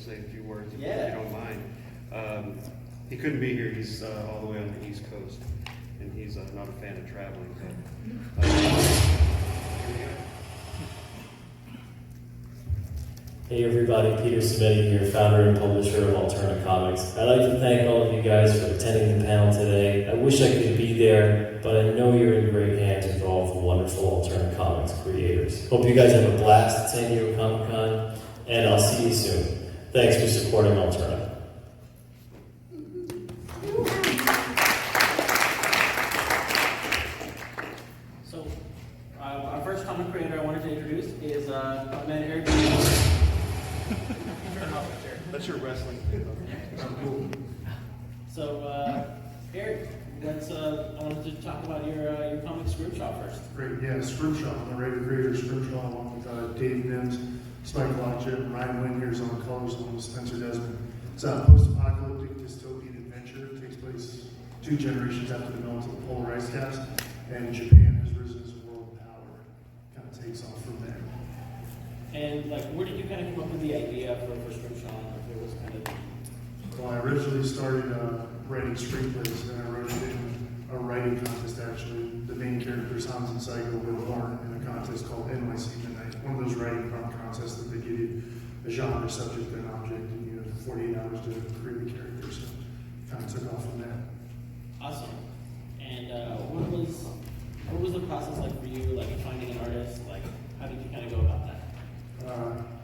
say a few words if you don't mind. He couldn't be here. He's all the way on the East Coast, and he's not a fan of traveling. But, here we go. Hey everybody, Peter Smetti here, founder and publisher of Alterna Comics. I'd like to thank all of you guys for attending the panel today. I wish I could be there, but I know you're in great hands with all of the wonderful Alterna Comics creators. Hope you guys have a blast at San Diego Comic Con, and I'll see you soon. Thanks for supporting Alterna. So, our first comic creator I wanted to introduce is my man Eric. That's your wrestling. So, Eric, I wanted to talk about your comic Scrimshaw first. Great, yeah, Scrimshaw. I'm the writer creator of Scrimshaw along with Dave Mims, Spike Lockchip, and Ryan Wynn here's on colors along with Spencer Desmond. It's a post-apocalyptic dystopian adventure. It takes place 2 generations after the melt of the polar ice caps, and Japan has risen as a world power. Kind of takes off from there. And where did you kind of come up with the idea for Scrimshaw? If it was kind of... Well, I originally started writing screenplays, and I wrote it in a writing contest, actually. The main characters, Hans and Saigo, were born in a contest called NYC Midnight, one of those writing prompt contests that they give you a genre, subject, and object, and you have 48 hours to create the character, so kind of took off from there. Awesome. And what was the process like for you, finding an artist? How did you kind of go about that?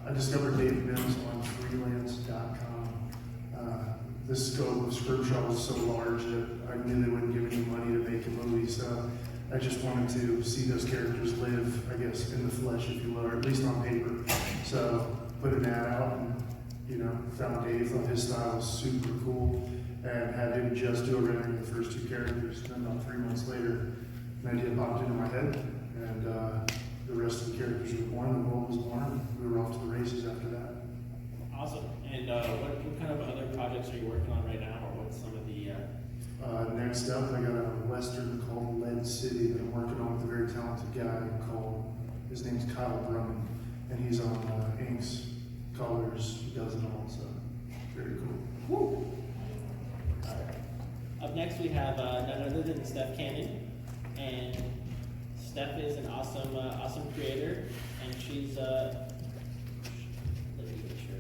I discovered Dave Mims on freelance.com. The scope of Scrimshaw was so large that I knew they wouldn't give any money to make a movie, so I just wanted to see those characters live, I guess, in the flesh, if you will, or at least on paper. So put an ad out and, found Dave, thought his style was super cool, and had him just do a rendering of the first 2 characters. And then about 3 months later, an idea popped into my head, and the rest of the characters were born, the world was born, we were off to the races after that. Awesome. And what kind of other projects are you working on right now, or what's some of the... Next up, I got a Western called Lead City that I'm working on with a very talented guy his name's Kyle Brumman, and he's on inks, colors, he does it all, so very cool. Woo! All right. Up next we have none other than Steph Cannon, and Steph is an awesome creator, and she's let me make sure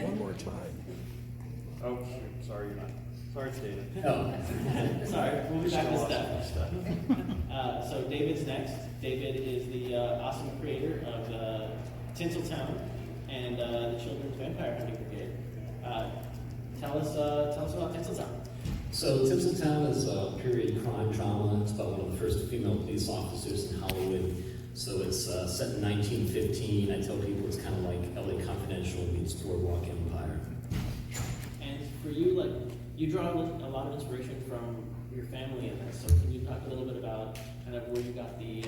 One more time. Oh, shoot. Sorry, you're not. Sorry, it's David. Oh, sorry. We'll be back to Steph. So David's next. David is the awesome creator of Tinseltown and the Children's Vampire Hunting Brigade. Tell us about Tinseltown. So Tinseltown is a period crime drama. It's about one of the first female police officers in Hollywood. So it's set in 1915. I tell people it's kind of like LA Confidential meets Boardwalk Empire. And for you, you draw a lot of inspiration from your family in this. So can you talk a little bit about kind of where you got the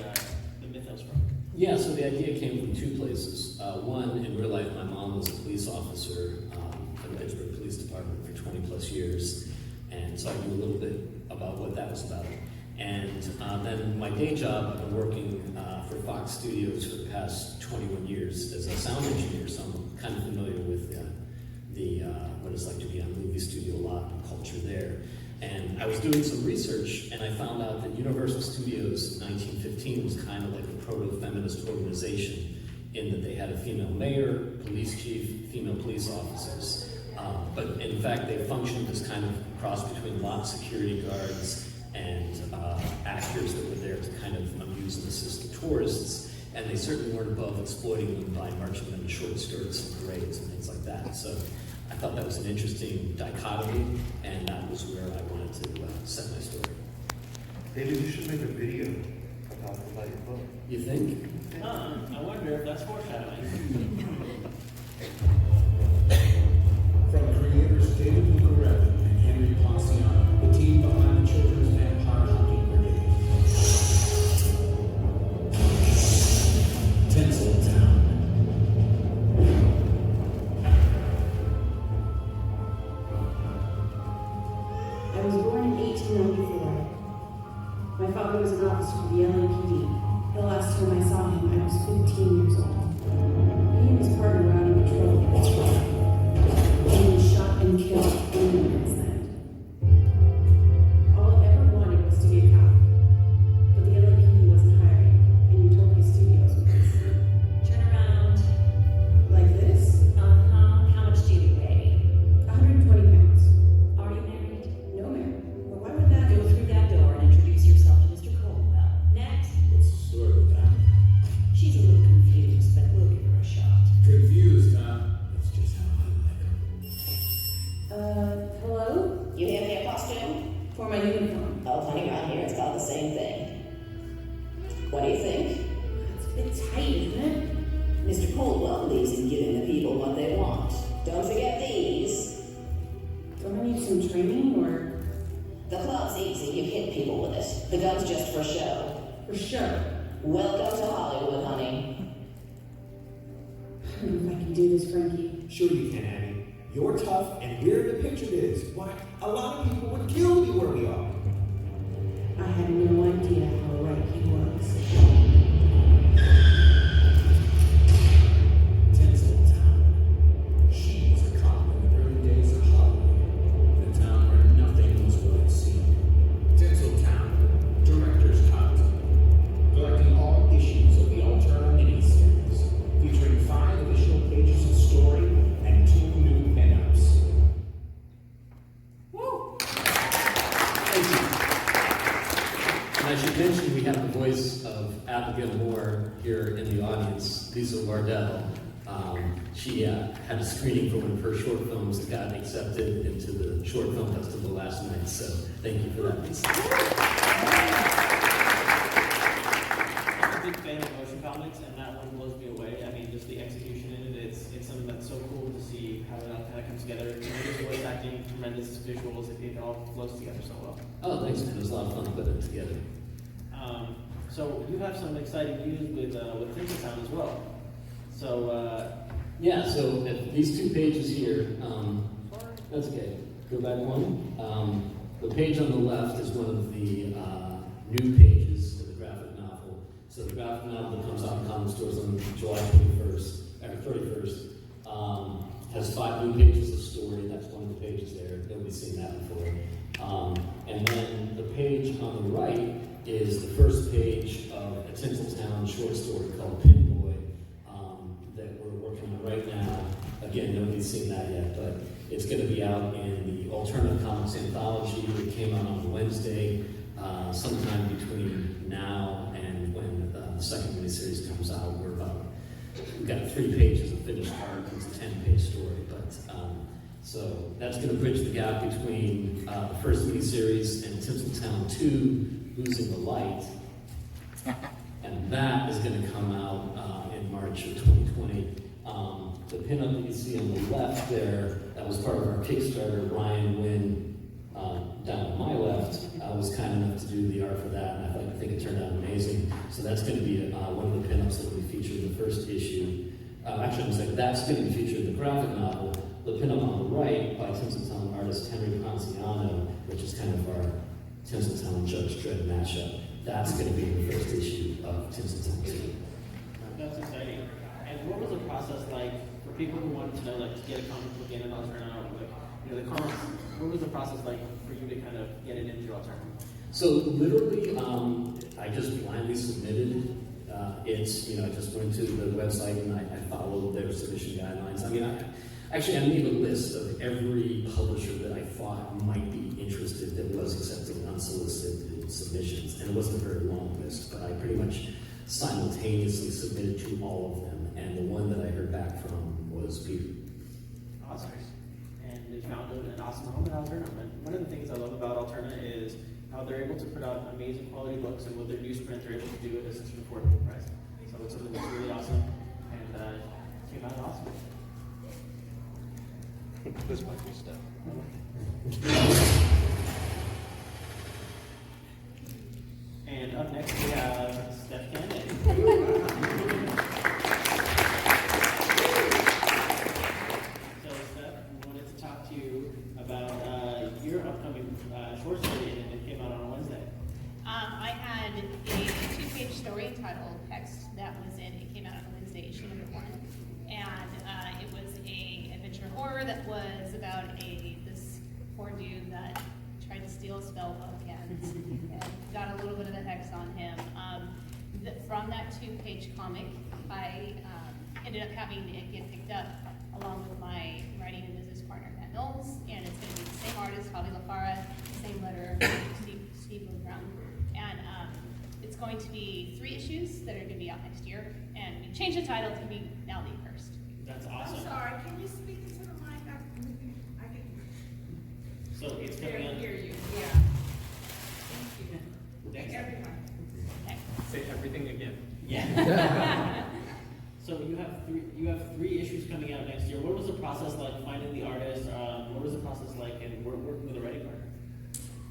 mythos from? Yeah, so the idea came from 2 places. One, in real life, my mom was a police officer for the Edgewood Police Department for 20 plus years. And so I knew a little bit about what that was about. And then my day job, I've been working for Fox Studios for the past 21 years as a sound engineer, so I'm kind of familiar with what it's like to be on a movie studio a lot and culture there. And I was doing some research, and I found out that Universal Studios in 1915 was kind of like a proto-feminist organization in that they had a female mayor, police chief, female police officers. But in fact, they functioned as kind of a cross between lot security guards and actors that were there to kind of amuse and assist the tourists. And they certainly weren't above exploiting them by marching them in short skirts and parades and things like that. So I thought that was an interesting dichotomy, and that was where I wanted to set my story. David, you should make a video about your book. You think? I wonder if that's foreshadowing. From creators David Lucarelli and Henry Passiano, the team behind the Children's Vampire Hunting Brigade. Tinseltown. I was born in 1894. My father was an officer of the LAPD. The last time I saw him, it's easy. You hit people with it. The gun's just for show. For sure. Welcome to Hollywood, honey. I don't know if I can do this, Frankie. Sure you can, Abby. You're tough, and we're in the picture biz. Why, a lot of people would kill to be where we are. I had no idea how right he was. Tinseltown. She was a cop in the early days of Hollywood, the town where nothing was what it seemed. Tinseltown, director's cut, collecting all issues of the Alterna miniseries, featuring 5 additional pages of story and 2 new pinups. Woo! Thank you. And I should mention we have the voice of Abigail Moore here in the audience, Lisa Wardell. She had a screening for one of her short films that got accepted into the Short Film Festival last night, so thank you for that, Lisa. I'm a big fan of motion comics, and that one blows me away. I mean, just the execution in it, it's something that's so cool to see how it all kind of comes together. Tremendous voice acting, tremendous visuals, it all flows together so well. Oh, thanks, man. It was a lot of fun putting it together. So you have some exciting news with Tinseltown as well. So Yeah, so if these 2 pages here, that's okay. Go back one. The page on the left is one of the new pages of the graphic novel. So the graphic novel that comes out in comic stores on July 21st, or 31st, has 5 new pages of story. That's one of the pages there. Nobody's seen that before. And then the page on the right is the first page of a Tinseltown short story called Pinboy that we're working on right now. Again, nobody's seen that yet, but it's going to be out in the Alterna Comics anthology. It came out on Wednesday, sometime between now and when the second miniseries comes out. We've got 3 pages of finished art. It's a 10-page story, but so that's going to bridge the gap between the first miniseries and Tinseltown 2, Losing the Light, and that is going to come out in March of 2020. The pinup that you see on the left there, that was part of our Kickstarter. Ryan Wynn, down on my left, was kind enough to do the art for that, and I think it turned out amazing. So that's going to be one of the pinups that will be featured in the first issue. Actually, I was like, that's going to be featured in the graphic novel. The pinup on the right by Tinseltown artist Henry Ponciano, which is kind of our Tinseltown Judge Dredd mashup. That's going to be in the first issue of Tinseltown 2. that's exciting. And what was the process like for people who wanted to know, like, to get a comic book in an Alterna, like, the comics? What was the process like for you to kind of get it into Alterna? So literally, I just blindly submitted. I just went to the website and I followed their submission guidelines. I mean, I made a list of every publisher that I thought might be interested that was accepting unsolicited submissions, and it wasn't a very long list, but I pretty much simultaneously submitted to all of them, and the one that I heard back from was Peter. Awesome. And they found an awesome home at Alterna. And one of the things I love about Alterna is how they're able to put out amazing quality books, and with their newsprint, they're able to do it at such an affordable price. So it's something that's really awesome, and came out awesome. This might be Steph. And up next we have Steph Cannon. So Steph, we wanted to talk to you about your upcoming short story, and it came out on Wednesday. I had a 2-page story entitled Hex that was in. It came out on Wednesday, issue number 1, and it was a adventure horror that was about this poor dude that tried to steal a spell book and got a little bit of a hex on him. From that 2-page comic, I ended up having it get picked up along with my writing and business partner Matt Knowles, and it's going to be the same artist, Javi Lafara, same letter, Steve Brown, and it's going to be 3 issues that are going to be out next year, and we changed the title to be Now Leave First. That's awesome. I'm sorry, can you speak into the mic? I can So it's coming barely out. hear you. Yeah. Thank you. Thanks. Everyone. Okay. Say everything again. Yeah. So you have 3 issues coming out next year. What was the process like finding the artist? What was the process like, and working with a writing partner?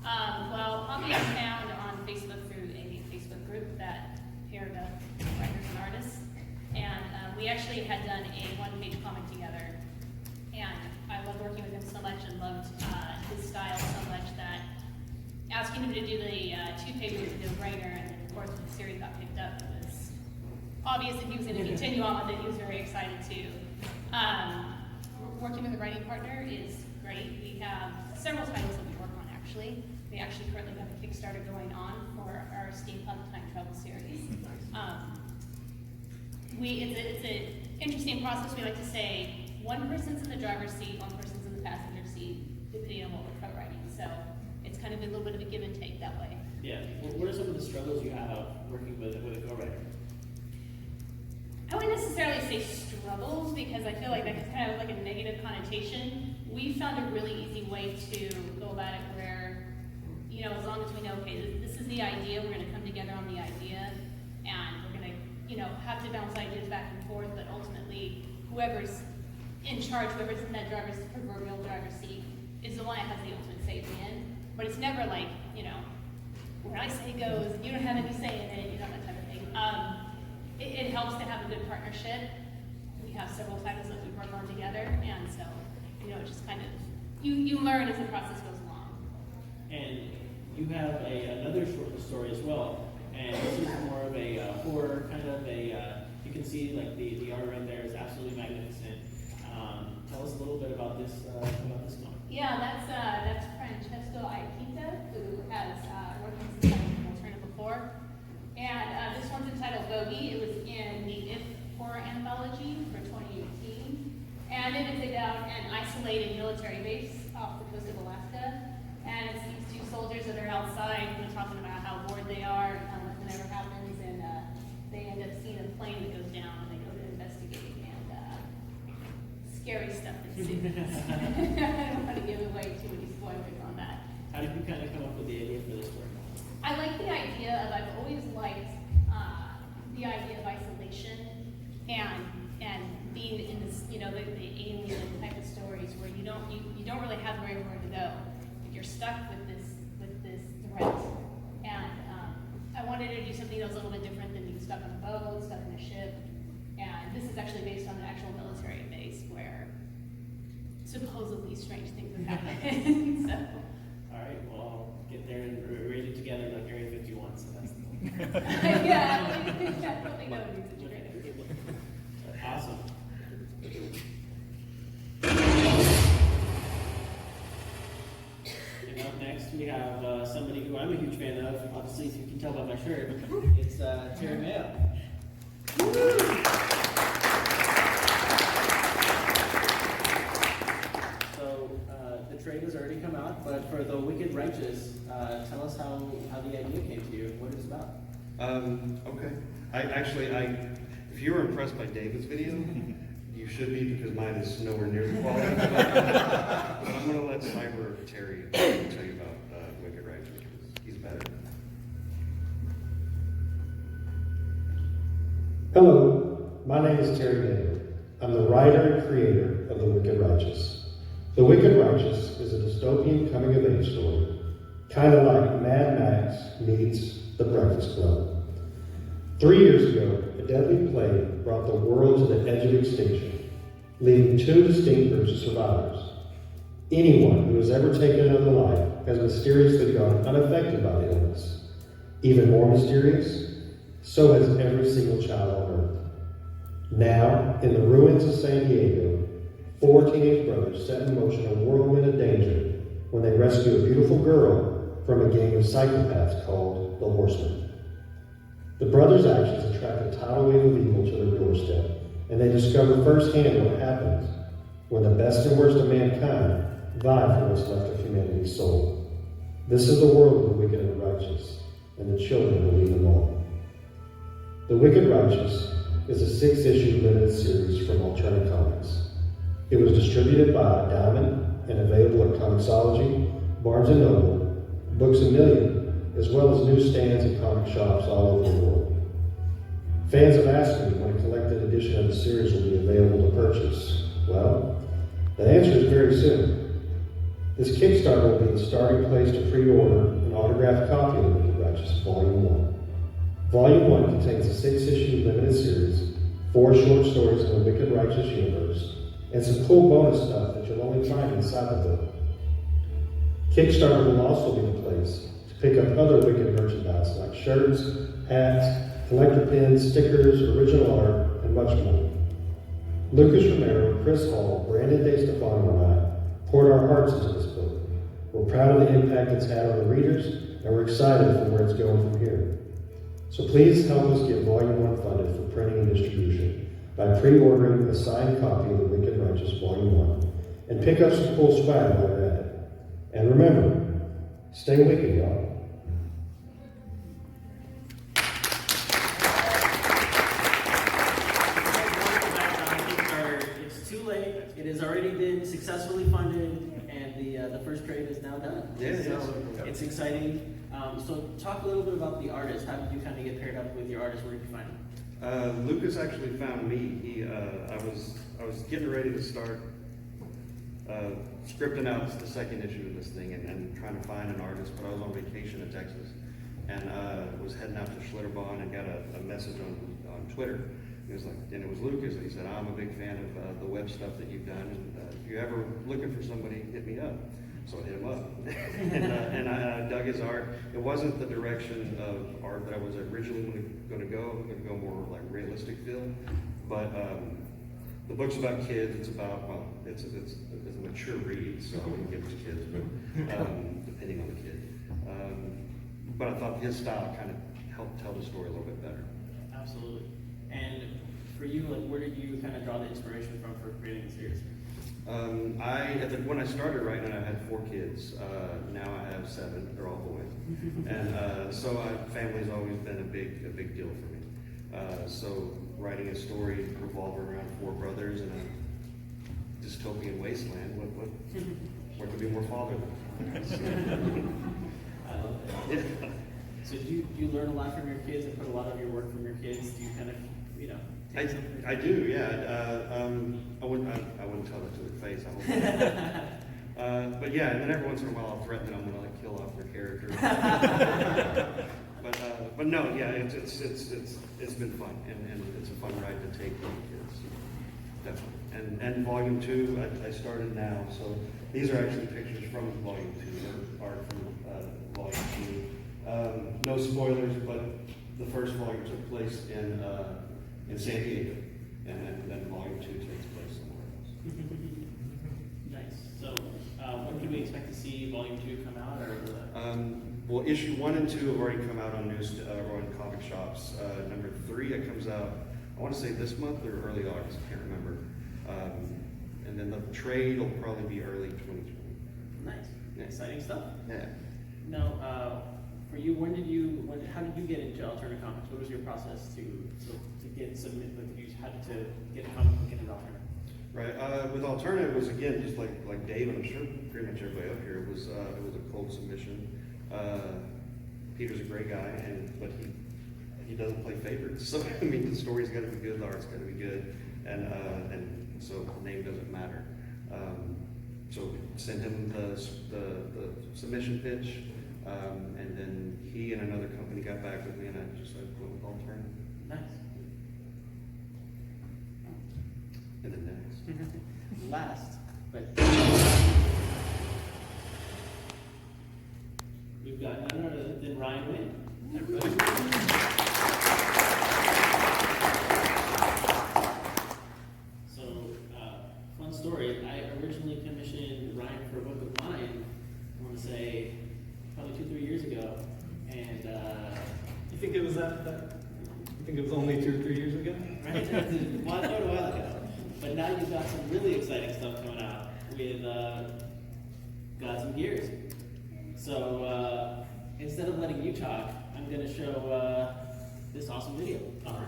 Well, hobby is found on Facebook through a Facebook group that paired up writers and artists. And we actually had done a one-page comic together. And I loved working with him so much and loved his style so much that asking him to do the 2 pages with the writer, and then of course when the series got picked up, it was obvious that he was going to continue on with it. He was very excited too. Working with a writing partner is great. We have several titles that we work on actually. We actually currently have a Kickstarter going on for our steampunk time travel series. It's an interesting process. We like to say one person's in the driver's seat, one person's in the passenger seat, depending on what we're co-writing. So it's kind of a little bit of a give and take that way. Yeah. What are some of the struggles you have working with a co-writer? I wouldn't necessarily say struggles because I feel like that's kind of like a negative connotation. We found a really easy way to go about it where, you know, as long as we know, okay, this is the idea, we're going to come together on the idea, and we're going to, you know, have to bounce ideas back and forth, but ultimately, whoever's in charge, whoever's in that proverbial driver's seat, is the one that has the ultimate say at the end. But it's never like, you know, where I say goes, and you don't have any say in it, you know, that type of thing. It helps to have a good partnership. We have several titles that we work on together, and so, you know, it just kind of, you learn as the process goes along. And you have another short story as well, and this is more of a horror, kind of a, you can see like the art right there is absolutely magnificent. Tell us a little bit about this one. Yeah, that's Francesco Aikita, who has worked on some titles from Alterna before. And this one's entitled Bogey. It was in the If Horror Anthology for 2018. And it is about an isolated military base off the coast of Alaska. And it's these 2 soldiers that are outside, you know, talking about how bored they are, nothing ever happens, and they end up seeing a plane that goes down, and they go to investigate, and scary stuff ensues. I don't want to give away too many spoilers on that. How did you kind of come up with the idea for this story? I like the idea of, I've always liked the idea of isolation and being in this, you know, the alien type of stories where you don't really have very where to go. Like you're stuck with this threat. And I wanted to do something that was a little bit different than being stuck on a boat, stuck in a ship. And this is actually based on an actual military base where supposedly strange things have happened. So. All right, well, I'll get there and read it together like Area 51, so that's the Yeah, I probably know it needs a training. Awesome. And up next, we have somebody who I'm a huge fan of, obviously, as you can tell by my shirt. It's Terry Mayo. The trade has already come out, but for the Wicked Righteous, tell us how the idea came to you, what it's about. Okay. If you were impressed by David's video, you should be, because mine is nowhere near the quality. But I'm going to let Cyber Terry tell you about Wicked Righteous, because he's better. Hello, my name is Terry Mayo. I'm the writer and creator of The Wicked Righteous. The Wicked Righteous is a dystopian coming-of-age story, kind of like Mad Max meets The Breakfast Club. 3 years ago, a deadly plague brought the world to the edge of extinction, leaving 2 distinct groups of survivors. Anyone who has ever taken another life has mysteriously gone unaffected by the illness. Even more mysterious, so has every single child on Earth. Now, in the ruins of San Diego, 4 teenage brothers set in motion a whirlwind of danger when they rescue a beautiful girl from a gang of psychopaths called the Horsemen. The brothers' actions attract a tidal wave of evil to their doorstep, and they discover firsthand what happens when the best and worst of mankind vie for what's left of humanity's soul. This is the world of the wicked and the righteous, and the children who lead them on. The Wicked Righteous is a 6-issue limited series from Alterna Comics. It was distributed by Diamond and available at Comixology, Barnes & Noble, Books A Million, as well as newsstands and comic shops all over the world. Fans have asked me when a collected edition of the series will be available to purchase. Well, the answer is very soon. This Kickstarter will be the starting place to pre-order an autographed copy of The Wicked Righteous Volume 1. Volume 1 contains a 6-issue limited series, 4 short stories in the Wicked Righteous universe, and some cool bonus stuff that you'll only find inside the book. Kickstarter will also be the place to pick up other Wicked merchandise like shirts, hats, collector pins, stickers, original art, and much more. Lucas Romero, Chris Hall, Brandon DeStefano, and I poured our hearts into this book. We're proud of the impact it's had on the readers, and we're excited for where it's going from here. So please help us get Volume 1 funded for printing and distribution by pre-ordering a signed copy of The Wicked Righteous Volume 1, and pick up some cool swag while you're at it. And remember, stay wicked, y'all. It's too late. It has already been successfully funded, and the first trade is now done. Yeah, so it's exciting. So talk a little bit about the artist. How did you kind of get paired up with your artist? Where did you find him? Lucas actually found me. I was getting ready to start scripting out the second issue of this thing and trying to find an artist, but I was on vacation in Texas and was heading out to Schlitterbahn and got a message on Twitter. He was like, and it was Lucas, and he said, I'm a big fan of the web stuff that you've done, and if you're ever looking for somebody, hit me up. So I hit him up, and I dug his art. It wasn't the direction of art that I was originally going to go. I'm going to go more like realistic feel, but the book's about kids. It's about, well, it's a mature read, so I wouldn't give it to kids, but depending on the kid. But I thought his style kind of helped tell the story a little bit better. Absolutely. And for you, like, where did you kind of draw the inspiration from for creating the series? When I started writing, I had 4 kids. Now I have 7. They're all boys, and so family's always been a big deal for me. So writing a story revolving around 4 brothers in a dystopian wasteland, what could be more fatherly? I love that. Yeah. So do you learn a lot from your kids and put a lot of your work from your kids? Do you kind of, take something? I do, yeah. I wouldn't tell that to their face. I hope. But yeah, and then every once in a while I'll threaten that I'm gonna like kill off their character. But no, yeah, it's been fun, and it's a fun ride to take with the kids, definitely. And Volume 2, I started now, so these are actually pictures from Volume 2, or art from Volume 2. No spoilers, but the first volume took place in San Diego, and then Volume 2 takes place somewhere else. Nice. So when can we expect to see Volume 2 come out? Well, issue 1 and 2 have already come out on or in comic shops. Number 3, it comes out, I want to say this month or early August, I can't remember. And then the trade will probably be early 2020. Nice. Yeah. Exciting stuff. Yeah. Now, for you, how did you get into Alterna Comics? What was your process to get submitted? How to get a comic book into Alterna? Right. With Alterna, it was again just like Dave, and I'm sure pretty much everybody up here. It was a cold submission. Peter's a great guy, but he doesn't play favorites. So I mean, the story's got to be good, the art's got to be good, and so the name doesn't matter. So sent him the submission pitch, and then he and another company got back with me, and I just went with Alterna. Nice. And then next. Last, but we've got none other than Ryan Wynn. Everybody. So, fun story. I originally commissioned Ryan for a book of mine, I want to say, probably 2-3 years ago. And, You think it was you think it was only 2 or 3 years ago? right? A while ago. But now you've got some really exciting stuff coming out with Gods and Gears. So instead of letting you talk, I'm going to show this awesome video. All right.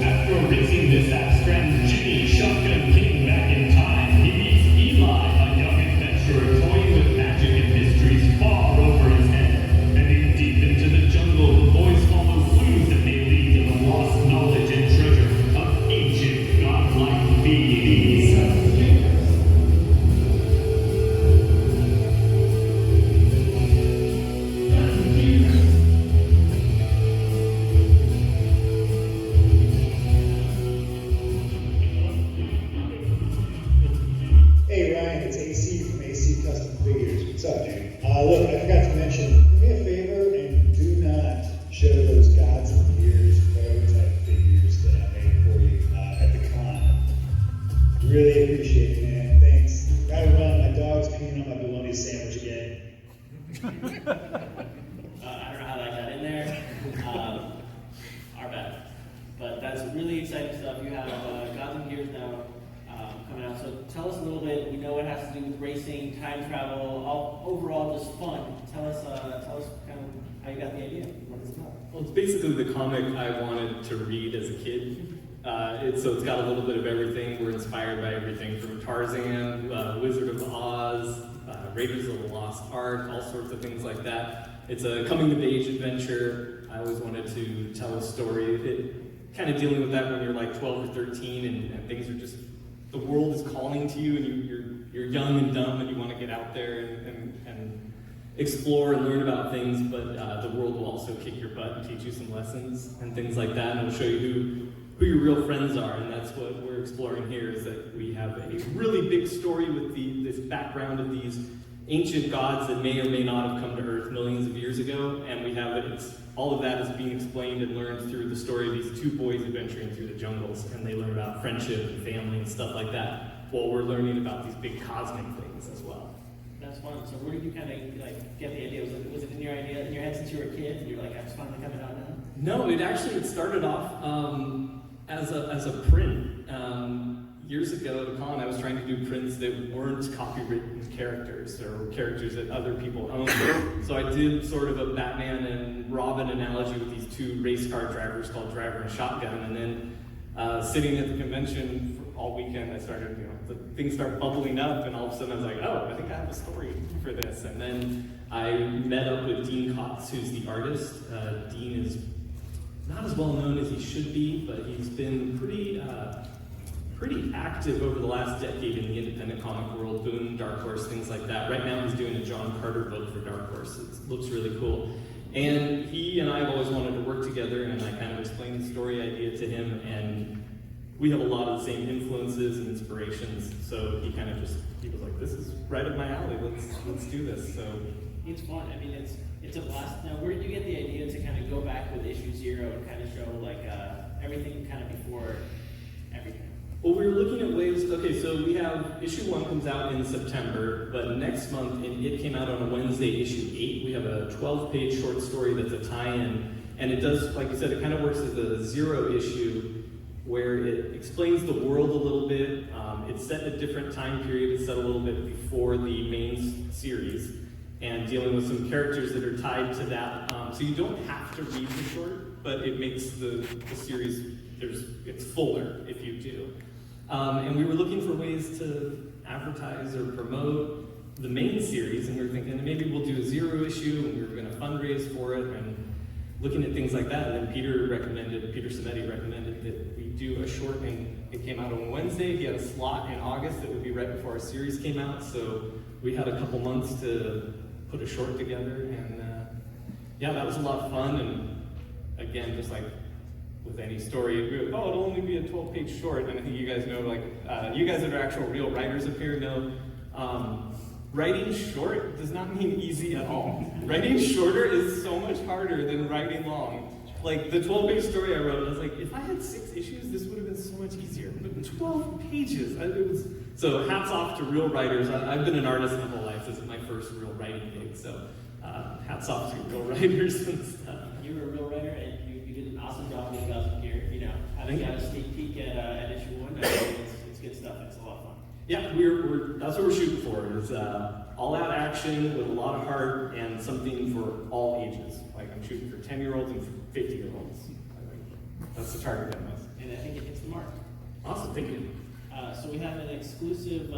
After racing this axe-strand Jimmy Shotgun King back in time, he meets Eli, a young adventurer toying Really appreciate it, man. Thanks. Gotta run. My dog's peeing on my bologna sandwich again. I don't know how that got in there. Our bad. But that's really exciting stuff. You have Gods and Gears now coming out. So tell us a little bit. We know it has to do with racing, time travel, all overall just fun. Tell us kind of how you got the idea. What it's about. Well, it's basically the comic I wanted to read as a kid. So it's got a little bit of everything. We're inspired by everything from Tarzan, Wizard of Oz, Raiders of the Lost Ark, all sorts of things like that. It's a coming-of-age adventure. I always wanted to tell a story. Kind of dealing with that when you're like 12 or 13 and things are just, the world is calling to you and you're young and dumb and you want to get out there and explore and learn about things, but the world will also kick your butt and teach you some lessons and things like that, and it'll show you who your real friends are, and that's what we're exploring here, is that we have a really big story with this background of these ancient gods that may or may not have come to Earth millions of years ago, and we have all of that is being explained and learned through the story of these two boys adventuring through the jungles, and they learn about friendship and family and stuff like that, while we're learning about these big cosmic things as well. That's fun. So where did you kind of get the idea? Was it in your head since you were a kid? And you're like, it's finally coming out now? No, it started off as a print. Years ago at Con, I was trying to do prints that weren't copywritten characters or characters that other people owned. So I did sort of a Batman and Robin analogy with these two race car drivers called Driver and Shotgun, and then sitting at the convention all weekend, I started, things start bubbling up, and all of a sudden I was like, oh, I think I have a story for this. And then I met up with Dean Kotz, who's the artist. Dean is not as well known as he should be, but he's been pretty active over the last decade in the independent comic world, Boom, Dark Horse, things like that. Right now he's doing a John Carter book for Dark Horse. It looks really cool. And he and I have always wanted to work together, and I kind of explained the story idea to him, and we have a lot of the same influences and inspirations. So he was like, this is right up my alley, let's do this. So it's fun. I mean, it's a blast. Now, where did you get the idea to kind of go back with issue 0 and kind of show everything kind of before everything? Well, we were looking at ways, okay, so we have issue 1 comes out in September, but next month, it came out on a Wednesday, issue 8. We have a 12-page short story that's a tie-in, and it does, like you said, it kind of works as a 0 issue where it explains the world a little bit. It's set in a different time period. It's set a little bit before the main series, and dealing with some characters that are tied to that. So you don't have to read the short, but it makes the series, it's fuller if you do. And we were looking for ways to advertise or promote the main series, and we were thinking maybe we'll do a 0 issue, and we were going to fundraise for it, and looking at things like that. And then Peter Samedi recommended that we do a short, and it came out on Wednesday. He had a slot in August that would be right before our series came out, so we had a couple months to put a short together, and yeah, that was a lot of fun. And again, just like with any story, it'll only be a 12-page short, and I think you guys know, you guys that are actual real writers up here know, writing short does not mean easy at all. Writing shorter is so much harder than writing long. Like the 12-page story I wrote, I was like, if I had 6 issues, this would have been so much easier. But 12 pages, so hats off to real writers. I've been an artist my whole life. This is my first real writing gig, so hats off to real writers and stuff. You were a real writer, and you did an awesome job getting us up here. Having got a sneak peek at issue 1, it's good stuff. It's a lot of fun. Yeah, that's what we're shooting for, is all-out action with a lot of heart and something for all ages. Like I'm shooting for 10-year-olds and for 50-year-olds. That's the target that was. And I think it hits the mark. Awesome, thank you. So we have an exclusive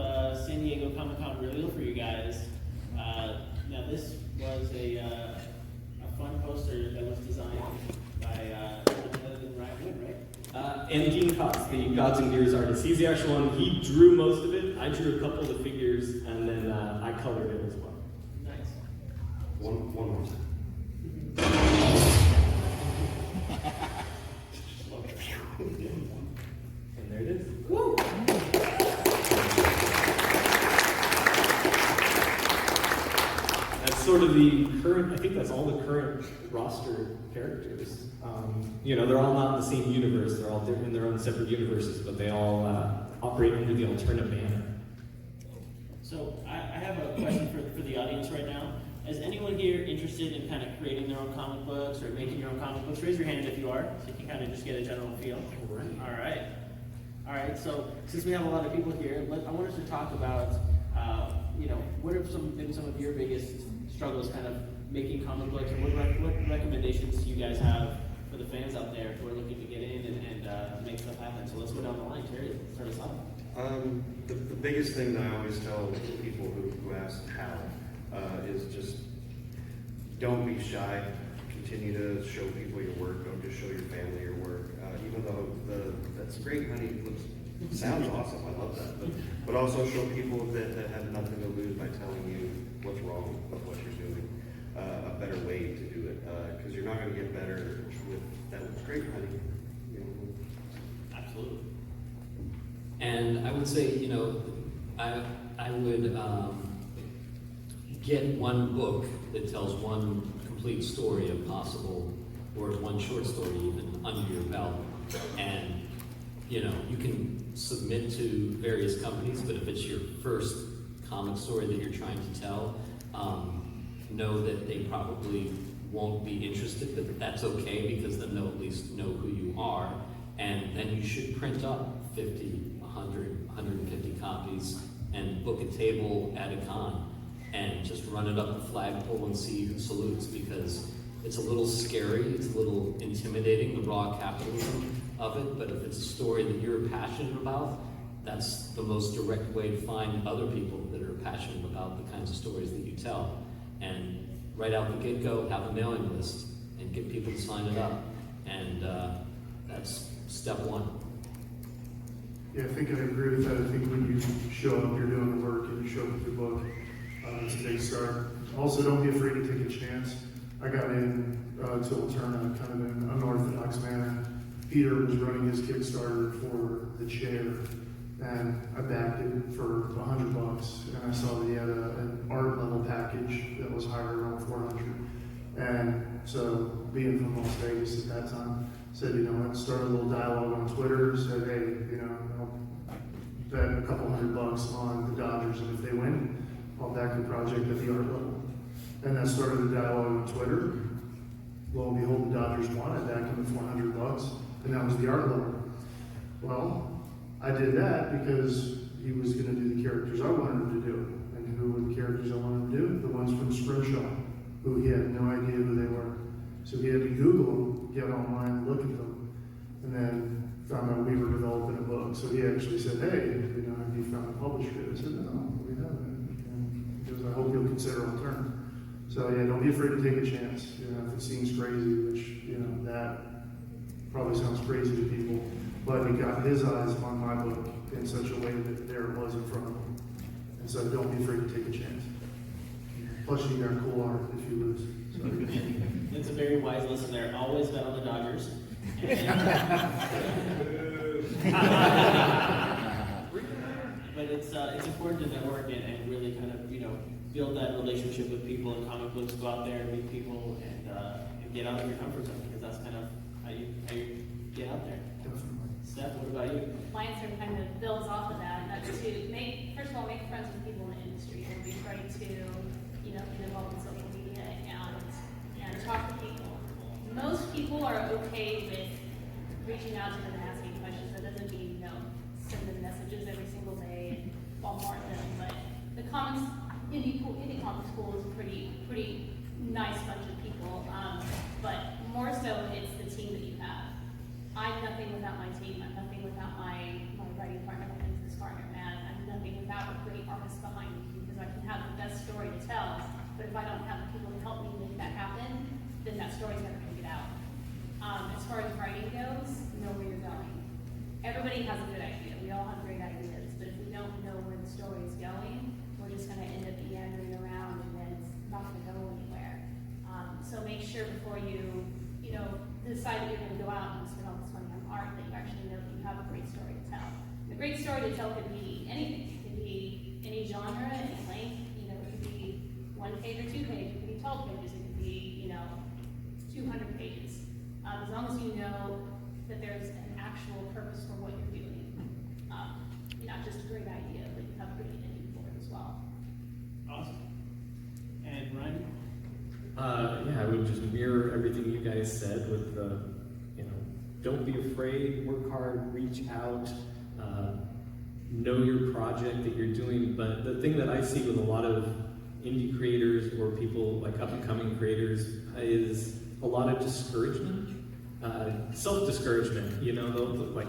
San Diego Comic-Con reveal for you guys. Now this was a fun poster that was designed by Wynn, right? And Dean Kotz, the Gods and Gears artist. He's the actual one. He drew most of it. I drew a couple of the figures, and then I colored it as well. Nice. One more time. And there it is. Woo! That's sort of the current, I think that's all the current roster characters. They're all not in the same universe. They're all in their own separate universes, but they all operate operate under the Alterna banner. So I have a question for the audience right now. Is anyone here interested in kind of creating their own comic books or making your own comic books? Raise your hand if you are, so you can kind of just get a general feel. All right. All right. All right. So since we have a lot of people here, I want us to talk about, what are maybe some of your biggest struggles kind of making comic books, and what recommendations do you guys have for the fans out there who are looking to get in and make stuff happen? So let's go down the line. Terry, start us off. The biggest thing that I always tell people who ask how is just don't be shy. Continue to show people your work. Don't just show your family your work. Even though that's great, honey, sounds awesome. I love that. But also show people that have nothing to lose by telling you what's wrong with what you're doing. A better way to do it, because you're not going to get better with that. Looks great, honey. Absolutely. And I would say, I would get one book that tells one complete story if possible, or one short story even under your belt. And, you can submit to various companies, but if it's your first comic story that you're trying to tell, know that they probably won't be interested, but that's okay, because then they'll at least know who you are. And then you should print up 50, 100, 150 copies and book a table at a con and just run it up the flagpole and see who salutes, because it's a little scary, it's a little intimidating, the raw capitalism of it, but if it's a story that you're passionate about, that's the most direct way to find other people that are passionate about the kinds of stories that you tell. And right out the get-go, have a mailing list and get people to sign it up. And that's step one. Yeah, I think I agree with that. I think when you show up, you're doing the work, and you show up with your book, it's a big start. Also, don't be afraid to take a chance. I got in to Alterna kind of in an unorthodox manner. Peter was running his Kickstarter for the chair, and I backed it for $100, and I saw that he had an art level package that was higher, around $400. And so, being from Las Vegas at that time, said, I started a little dialogue on Twitter, said, hey, I'll bet a couple $100 on the Dodgers, and if they win, I'll back the project at the art level. And that started a dialogue on Twitter. Lo and behold, the Dodgers won. I backed them at $400, and that was the art level. Well, I did that because he was going to do the characters I wanted him to do. And who were the characters I wanted him to do? The ones from Scrimshaw, who he had no idea who they were. So he had to Google them, get online, look at them, and then found out we were developing a book. So he actually said, hey, have you found a publisher? I said, no, we haven't. And he goes, I hope you'll consider Alterna. So yeah, don't be afraid to take a chance. If it seems crazy, which, that probably sounds crazy to people, but he got his eyes on my book in such a way that there it was in front of him. And so don't be afraid to take a chance. Plus you got cool art if you lose. So. It's a very wise lesson there. Always bet on the Dodgers. But it's important to network and really kind of build that relationship with people in comic books. Go out there and meet people and get out of your comfort zone, because that's kind of how you get out there. Steph, what about you? My answer kind of builds off of that. That's to first of all, make friends with people in the industry. Don't be afraid to get involved in social media and talk to people. Most people are okay with reaching out to them and asking questions. That doesn't mean send them messages every single day and bombard them. But the indie comics pool is a pretty nice bunch of people. But more so, it's the team that you have. I'm nothing without my team. I'm nothing without my writing partner, my business partner, and I'm nothing without a great artist behind me, because I can have the best story to tell, but if I don't have the people to help me make that happen, then that story's never going to get out. As far as writing goes, know where you're going. Everybody has a good idea. We all have great ideas, but if we don't know where the story is going, we're just going to end up meandering around, and then it's not going to go anywhere. So make sure before you decide that you're going to go out and spend all this money on art, that you actually know that you have a great story to tell. The great story to tell could be anything. It could be any genre, any length. It could be 1 page or 2 pages. It could be 12 pages. It could be 200 pages. As long as you know that there's an actual purpose for what you're doing. not just a great idea, but you have a great ending for it as well. Awesome. And Ryan? Yeah, I would just mirror everything you guys said with the, don't be afraid, work hard, reach out, know your project that you're doing. But the thing that I see with a lot of indie creators or people like up and coming creators is a lot of discouragement, self-discouragement. They'll like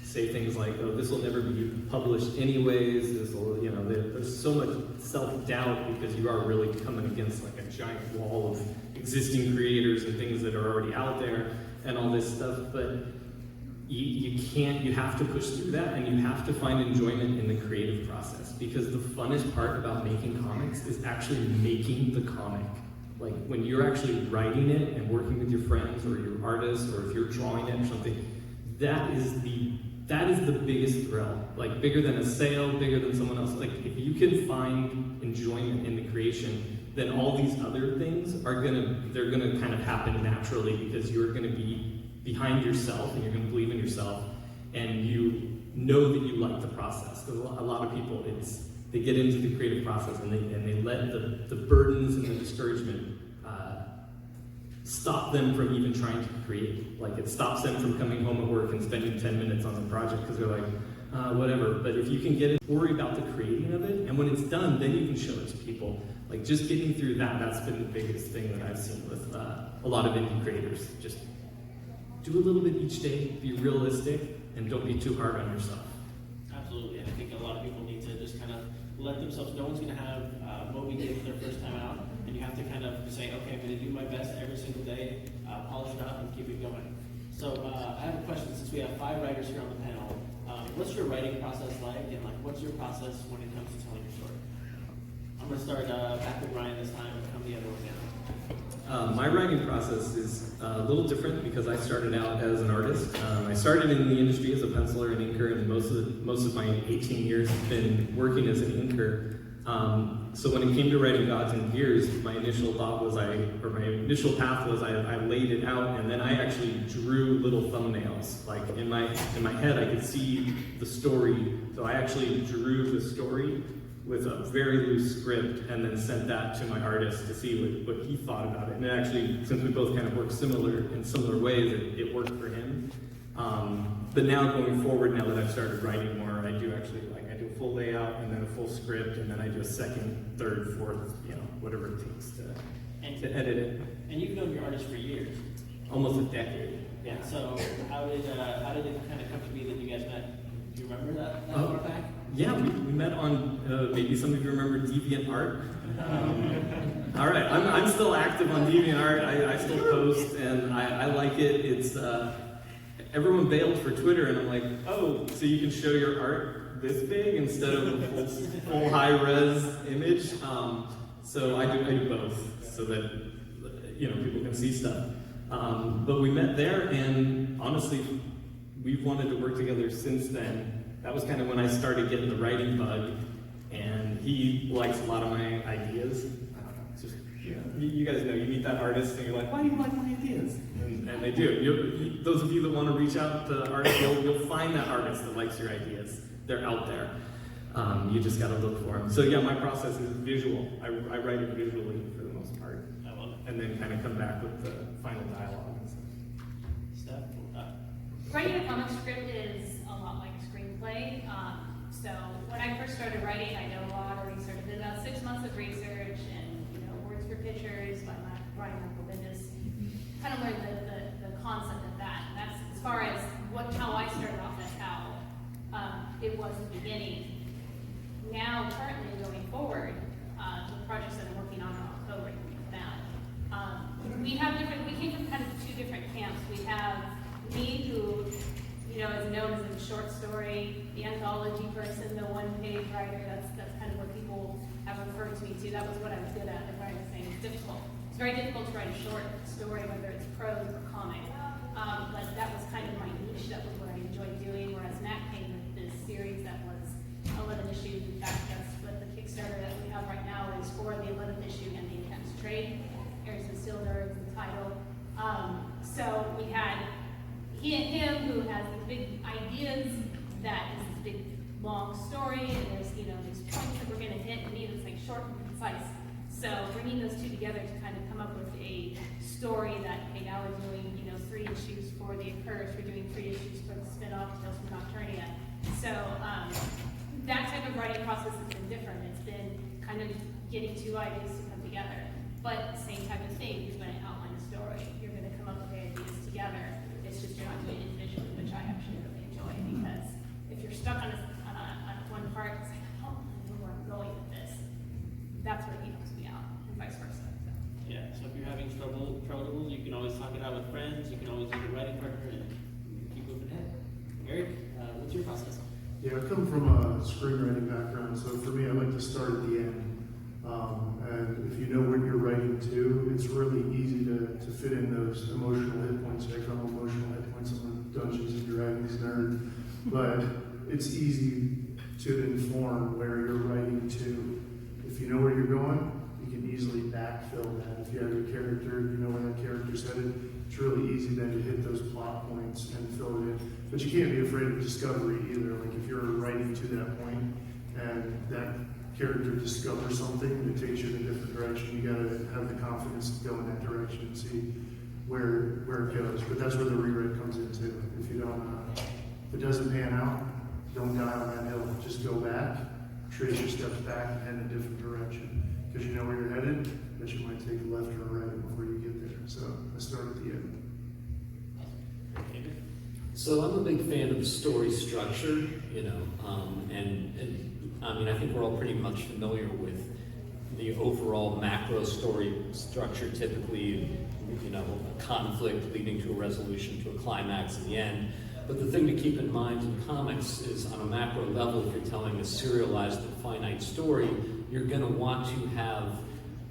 say things like, "Oh, this will never be published anyways." This will, there's so much self-doubt because you are really coming against like a giant wall of existing creators and things that are already out there and all this stuff. But you have to push through that, and you have to find enjoyment in the creative process, because the funnest part about making comics is actually making the comic. Like when you're actually writing it and working with your friends or your artists, or if you're drawing it or something, that is the biggest thrill. Like bigger than a sale, bigger than someone else. Like if you can find enjoyment in the creation, then all these other things they're gonna kind of happen naturally, because you're gonna be behind yourself and you're gonna believe in yourself, and you know that you like the process. Because a lot of people, they get into the creative process and they let the burdens and the discouragement stop them from even trying to create. Like it stops them from coming home at work and spending 10 minutes on the project because they're like, whatever. But if you can get it, worry about the creating of it, and when it's done, then you can show it to people. Like just getting through that's been the biggest thing that I've seen with a lot of indie creators. Just do a little bit each day, be realistic, and don't be too hard on yourself. Absolutely, and I think a lot of people need to just kind of let themselves, no one's going to have what we did their first time out, and you have to kind of say, okay, I'm going to do my best every single day, polish it up, and keep it going. So I have a question, since we have 5 writers here on the panel. What's your writing process like, and what's your process when it comes to telling your story? I'm going to start back with Ryan this time and come the other way down. My writing process is a little different because I started out as an artist. I started in the industry as a penciler and inker, and most of my 18 years have been working as an inker. So when it came to writing Gods and Gears, my initial path was I laid it out, and then I actually drew little thumbnails. Like in my head, I could see the story, so I actually drew the story with a very loose script, and then sent that to my artist to see what he thought about it. And actually, since we both kind of work in similar ways, it worked for him. But now going forward, now that I've started writing more, I do actually I do a full layout and then a full script, and then I do a second, third, fourth, whatever it takes to edit it. And you've known your artist for years. Almost a decade. Yeah. So how did it kind of come to be that you guys met? Do you remember that far back? Yeah, we met on, maybe some of you remember DeviantArt. All right, I'm still active on DeviantArt. I still post, and I like it. It's, everyone bailed for Twitter, and I'm like, oh, so you can show your art this big instead of a full high-res image? So I do both, so that, people can see stuff. But we met there, and honestly, we've wanted to work together since then. That was kind of when I started getting the writing bug, and he likes a lot of my ideas. It's just, you guys know, you meet that artist and you're like, why do you like my ideas? And they do. Those of you that want to reach out to artists, you'll find that artist that likes your ideas. They're out there. You just got to look for them. So yeah, my process is visual. I write it visually for the most part. I love it. And then kind of come back with the final dialogue and stuff. Steph? Writing a comic script is a lot like a screenplay. So when I first started writing, I did a lot of research. I did about 6 months of research and words for pictures by Brian Michael Bendis. Kind of learned the concept of that. And that's as far as how I started off. That's how it was in the beginning. Now, currently going forward, the projects that I'm working on are all co-written with that. We came from kind of 2 different camps. We have me, who is known as a short story, the anthology person, the one-page writer. That's kind of what people have referred to me to. That was what I was good at. That's why I was saying it's difficult. It's very difficult to write a short story, whether it's prose or comic. But that was kind of my niche. That was what I enjoyed doing. Whereas Matt came with this series that was 11 issues. In fact, that's what the Kickstarter that we have right now is for, the 11th issue and the Intense Trade. Harrison Silver is the title. So we had he and him, who has these big ideas, that is this big long story, and there's, you know, these points that we're gonna hit, and we need it's like short and concise. So bringing those two together to kind of come up with a story that, okay, now we're doing, you know, 3 issues for the Curse, we're doing 3 issues for the spin-off Tales from Nocturnia. So that type of writing process has been different. It's been kind of getting 2 ideas to come together, but same type of thing. You're going to outline a story. You're going to come up with the ideas together. It's just you're not doing it individually, which I actually really enjoy, because if you're stuck on one part, it's like, I don't know where I'm going with this. That's where he helps me out, and vice versa. So. Yeah, so if you're having trouble, you can always talk it out with friends. You can always use a writing partner and keep moving ahead. Eric, what's your process? Yeah, I come from a screenwriting background, so for me, I like to start at the end. And if you know what you're writing to, it's really easy to fit in those emotional hit points. I call them emotional hit points. I'm a Dungeons and Dragons nerd, but it's easy to inform where you're writing to. If you know where you're going, you can easily backfill that. If you have your character, you know where that character's headed, it's really easy then to hit those plot points and fill it in. But you can't be afraid of discovery either. Like if you're writing to that point and that character discovers something that takes you in a different direction, you gotta have the confidence to go in that direction and see where it goes. But that's where the rewrite comes into. If you don't, if it doesn't pan out, don't die on that hill. Just go back, trace your steps back, and head in a different direction. Because you know where you're headed, but you might take a left or a right before you get there. So I start at the end. So I'm a big fan of story structure, you know, and I mean, I think we're all pretty much familiar with the overall macro story structure, typically, you know, a conflict leading to a resolution, to a climax in the end. But the thing to keep in mind in comics is on a macro level, if you're telling a serialized and finite story, you're going to want to have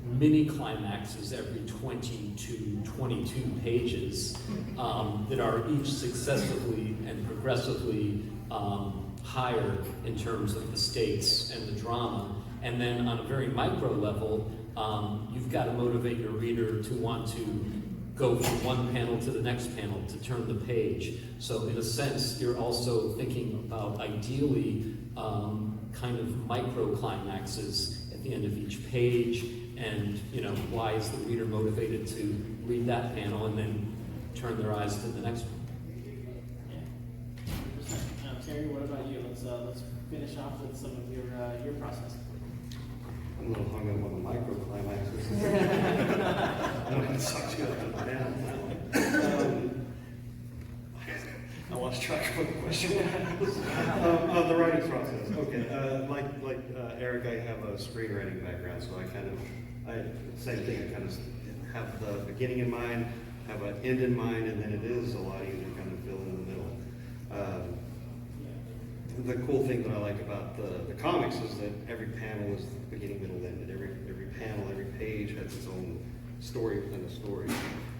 mini climaxes every 20 to 22 pages that are each successively and progressively higher in terms of the stakes and the drama. And then on a very micro level, you've got to motivate your reader to want to go from one panel to the next panel, to turn the page. So in a sense, you're also thinking about ideally kind of micro climaxes at the end of each page. And, you know, why is the reader motivated to read that panel and then turn their eyes to the next one? Yeah. Terry, what about you? Let's finish off with some of your process. I'm a little hung up on the micro climaxes. I'm going to suck you up down. I lost track of what the question was. The writing process. Okay. Like Eric, I have a screenwriting background, so same thing. I kind of have the beginning in mind, have an end in mind, and then it is a lot easier to kind of fill in the middle. The cool thing that I like about the comics is that every panel is beginning, middle, end. And every panel, every page has its own story within a story,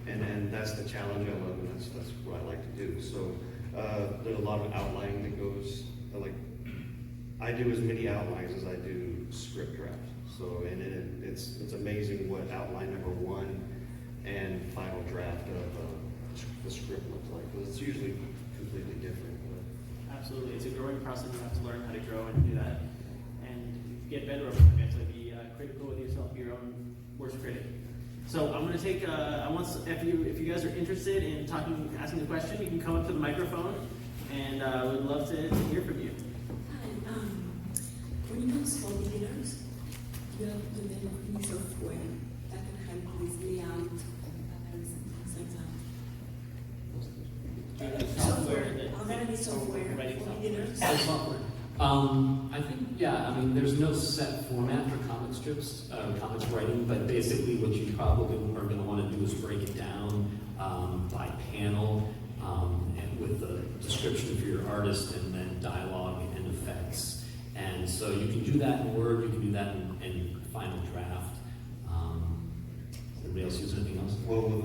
and that's the challenge I love, and that's what I like to do. So there's a lot of outlining that goes. I do as many outlines as I do script drafts. So it's amazing what outline number 1 and final draft of the script looks like. Because it's usually completely different. Absolutely, it's a growing process. You have to learn how to grow and do that, and get better over time. You have to be critical with yourself, be your own worst critic. So I'm going to take. If you guys are interested in asking a question, you can come up to the microphone, and we'd love to hear from you. Hi, when you use for beginners, you have the name of any software that can help with layout and things like that. Are there any software for beginners? I think, yeah, I mean, there's no set format for comic strips, comics writing, but basically what you probably are going to want to do is break it down by panel and with the description for your artist and then dialogue and effects. And so you can do that in Word, you can do that in Final Draft. Anybody else use anything else? Well,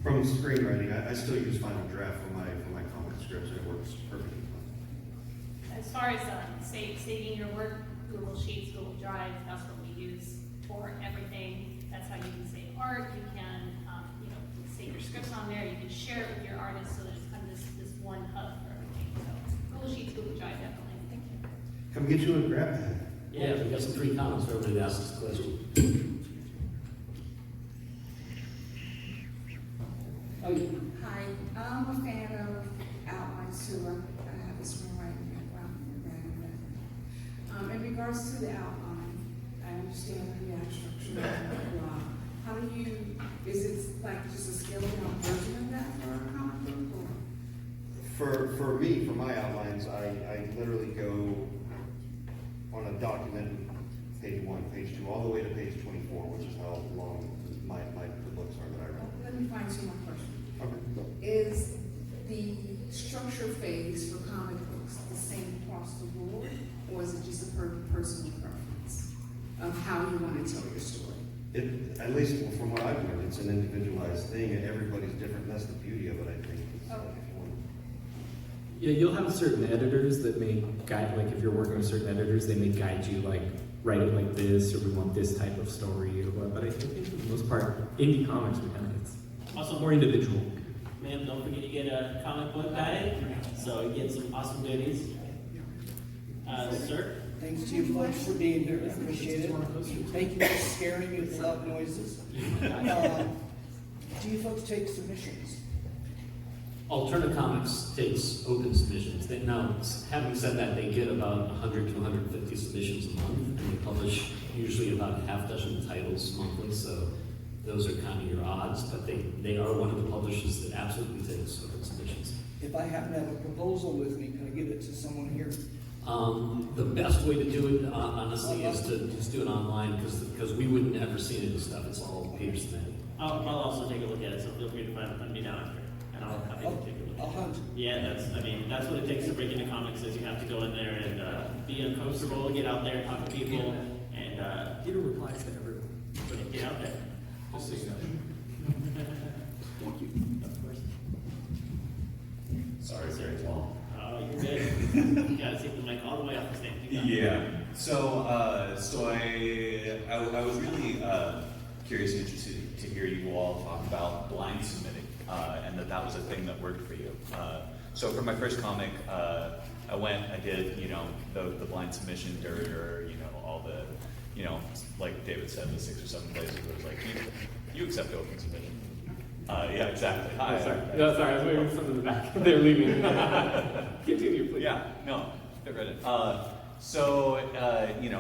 from screenwriting, I still use Final Draft for my comic scripts, and it works perfectly fine. As far as saving your work, Google Sheets, Google Drive, that's what we use for everything. That's how you can save art. You can, save your scripts on there. You can share it with your artists, so there's kind of this one hub for everything. So Google Sheets, Google Drive, definitely. come get you and grab that. Yeah, we got some free comments for everybody that asks a question. Oh, yeah. Hi, I'm a fan of outlines too. I have a screenwriting background. In regards to the outline, I understand the act structure. How do you, is it like just a scaled down version of that for a comic book? For me, for my outlines, I literally go on a document, page 1, page 2, all the way to page 24, which is how long the books are that I write. Let me find two more questions. Okay. Is the structure phase for comic books the same across the board, or is it just a personal preference of how you want to tell your story? At least from what I've learned, it's an individualized thing, and everybody's different. And that's the beauty of it, I think. Yeah, you'll have certain editors that may guide, like if you're working with certain editors, they may guide you like, write it like this, or we want this type of story, or what. But I think for the most part, indie comics, it's Also, more individual. ma'am, don't forget to get a comic book guide, so you get some awesome goodies. Sir? Thanks to you folks for being here, appreciate it. Thank you for scaring me with loud noises. Do you folks take submissions? Alterna Comics takes open submissions. Now, having said that, they get about 100 to 150 submissions a month, and they publish usually about a half dozen titles monthly, so those are kind of your odds, but they are one of the publishers that absolutely takes open submissions. If I happen to have a proposal with me, can I give it to someone here? The best way to do it, honestly, is to just do it online, because we would never see any of this stuff. It's all paper submitted. I'll also take a look at it, so feel free to find me down after, and I'll happy to take a look. I'll hunt. Yeah, that's what it takes to break into comics, is you have to go in there and be uncomfortable, get out there, talk to people, and Peter replies to everyone. get out there. Just so you know. Thank you. Of course. Sorry, very tall. Oh, you're good. You gotta take the mic all the way off the stand. You got it. Yeah. So I was really curious and interested to hear you all talk about blind submitting, and that was a thing that worked for you. So for my first comic, I did, the blind submission, all the, like David said, the 6 or 7 places where it was like, you accept open submission. Yeah, exactly. Hi. Sorry, I was waiting for someone in the back. They're leaving. Continue, please. Yeah, no, fit right in.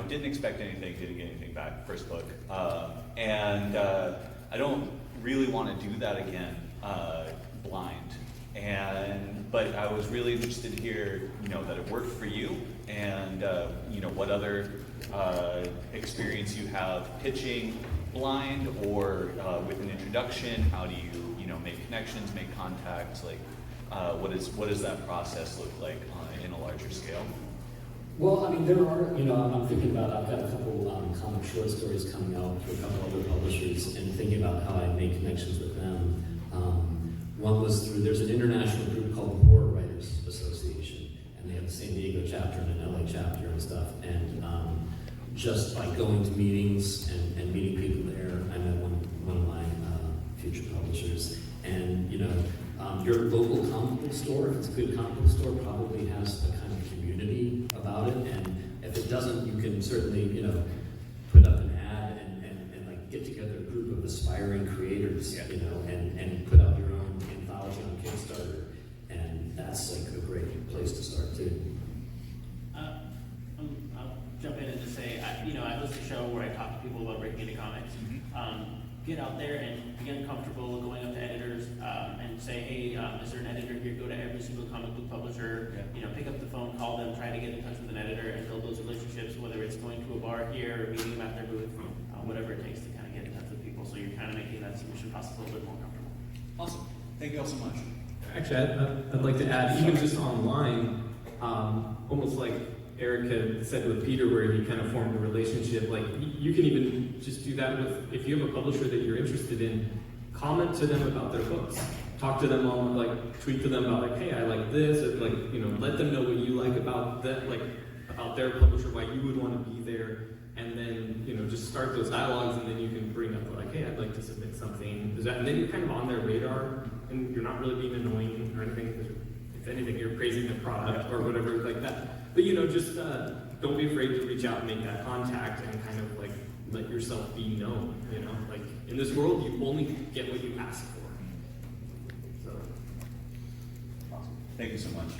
Didn't expect anything, didn't get anything back, first book. I don't really want to do that again, blind. But I was really interested to hear, that it worked for you, and, what other experience you have pitching blind or with an introduction. How do you, make connections, make contacts? Like, what does that process look like in a larger scale? Well, I mean, there are, I'm thinking about, I've got a couple comic short stories coming out for a couple other publishers, and thinking about how I make connections with them. One was through, there's an international group called the Horror Writers Association, and they have a San Diego chapter and an LA chapter and stuff, and just by going to meetings and meeting people there, I met one of my future publishers. And your local comic book store, if it's a good comic book store, probably has a kind of community about it. And if it doesn't, you can certainly put up an ad and like get together a group of aspiring creators, and put out your own anthology on Kickstarter. And that's like a great place to start too. I'll jump in and just say, I host a show where I talk to people about breaking into comics. Get out there and be uncomfortable going up to editors and say, hey, is there an editor here? Go to every single comic book publisher, pick up the phone, call them, try to get in touch with an editor and build those relationships, whether it's going to a bar here or meeting them at their booth, whatever it takes to kind of get in touch with people. So you're kind of making that submission process a little bit more comfortable. Awesome. Thank you all so much. Actually, I'd like to add, even just online, almost like Eric had said with Peter, where he kind of formed a relationship, like you can even just do that with, if you have a publisher that you're interested in, comment to them about their books. Talk to them on, like, tweet to them about, like, hey, I like this, or like, let them know what you like about that, like, about their publisher, why you would want to be there, and then, just start those dialogues, and then you can bring up, like, hey, I'd like to submit something. And then you're kind of on their radar, and you're not really being annoying or anything. If anything, you're praising the product or whatever like that. But just don't be afraid to reach out and make that contact and kind of like let yourself be known. Like in this world, you only get what you ask for. So, Awesome. Thank you so much.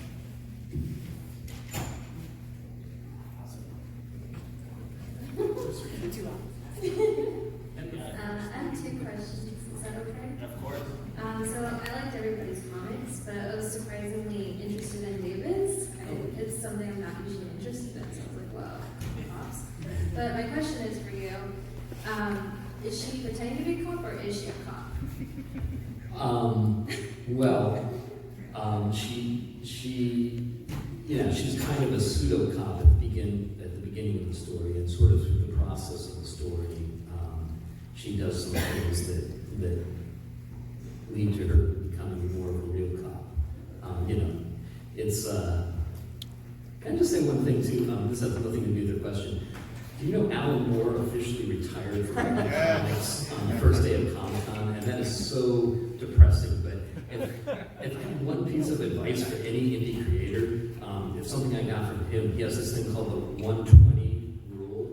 I have two questions. Is that okay? Of course. So I liked everybody's comics, but I was surprisingly interested in David's. It's something I'm not usually interested in, so I was like, wow, props. But my question is for you. Is she pretending to be a cop or is she a cop? She's kind of a pseudo cop at the beginning of the story, and sort of through the process of the story, she does some things that lead to her becoming more of a real cop. Can I just say one thing too? This has nothing to do with the question. Do you know Alan Moore officially retired from comics on the first day of Comic-Con? And that is so depressing. But if I had one piece of advice for any indie creator, if something I got from him, he has this thing called the 120 rule,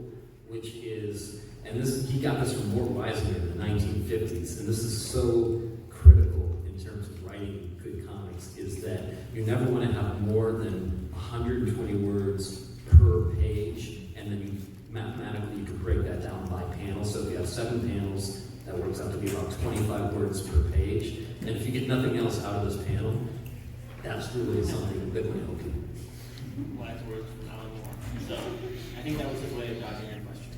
which is, and he got this from Mort Weisinger in the 1950s, and this is so critical in terms of writing good comics, is that you never want to have more than 120 words per page, and then mathematically you can break that down by panel. So if you have 7 panels, that works out to be about 25 words per page. And if you get nothing else out of this panel, that's really something that will help you. Wise words from Alan Moore. So I think that was his way of dodging your question.